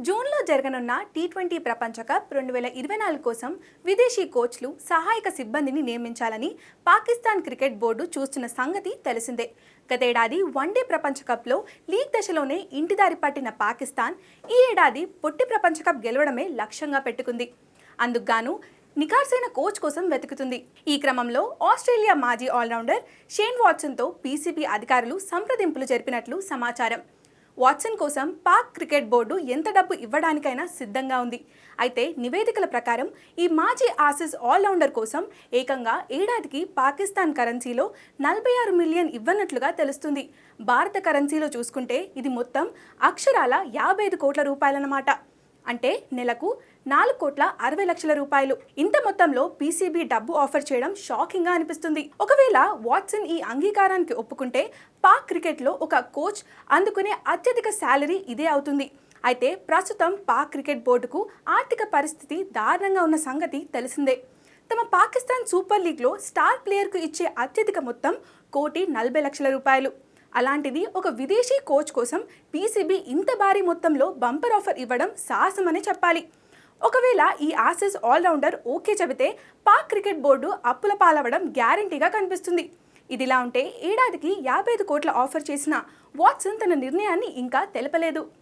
జూన్లో జరగనున్న టీ20 ప్రపంచ కప్ 2024 కోసం విదేశీ కోచ్లు సహాయక సిబ్బందిని నియమించాలని పాకిస్తాన్ క్రికెట్ బోర్డు చూస్తున్న సంగతి తెలిసిందే. గతేడాది వన్డే ప్రపంచ కప్లో లీగ్ దశలోనే ఇంటిదారి పట్టిన పాకిస్తాన్ ఈ ఏడాది పొట్టి ప్రపంచ కప్ గెలవడమే లక్ష్యంగా పెట్టుకుంది. అందుకుగాను నికార్సైన కోచ్ కోసం వెతుకుతుంది. ఈ క్రమంలో ఆస్ట్రేలియా మాజీ ఆల్రౌండర్ షేన్ వాట్సన్తో పీసీబీ అధికారులు సంప్రదింపులు జరిపినట్లు సమాచారం. వాట్సన్ కోసం పాక్ క్రికెట్ బోర్డు ఎంత డబ్బు ఇవ్వడానికైనా సిద్ధంగా ఉంది. అయితే నివేదికల ప్రకారం ఈ మాజీ ఆసీస్ ఆల్రౌండర్ కోసం ఏకంగా ఏడాదికి పాకిస్తాన్ కరెన్సీలో 46 మిలియన్ ఇవ్వనట్లుగా తెలుస్తుంది. భారత కరెన్సీలో చూసుకుంటే ఇది మొత్తం అక్షరాల 55 కోట్ల రూపాయలన్నమాట. అంటే నెలకు 4,60,00,000 రూపాయలు. ఇంత మొత్తంలో పీసీబీ డబ్బు ఆఫర్ చేయడం షాకింగ్ గా అనిపిస్తుంది. ఒకవేళ వాట్సన్ ఈ అంగీకారానికి ఒప్పుకుంటే పాక్ క్రికెట్లో ఒక కోచ్ అందుకునే అత్యధిక శాలరీ ఇదే అవుతుంది. అయితే ప్రస్తుతం పాక్ క్రికెట్ బోర్డుకు ఆర్థిక పరిస్థితి దారుణంగా ఉన్న సంగతి తెలిసిందే. తమ పాకిస్తాన్ సూపర్ లీగ్లో స్టార్ ప్లేయర్కు ఇచ్చే అత్యధిక మొత్తం 1,40,00,000 రూపాయలు. అలాంటిది ఒక విదేశీ కోచ్ కోసం పీసీబీ ఇంత భారీ మొత్తంలో బంపర్ ఆఫర్ ఇవ్వడం సాహసమనే చెప్పాలి. ఒకవేళ ఈ ఆసీస్ ఆల్రౌండర్ ఓకే చెబితే పాక్ క్రికెట్ బోర్డు అప్పుల పాలవడం గ్యారంటీగా కనిపిస్తుంది. ఇదిలా ఉంటే ఏడాదికి 55 కోట్ల ఆఫర్ చేసిన వాట్సన్ తన నిర్ణయాన్ని ఇంకా తెలపలేదు.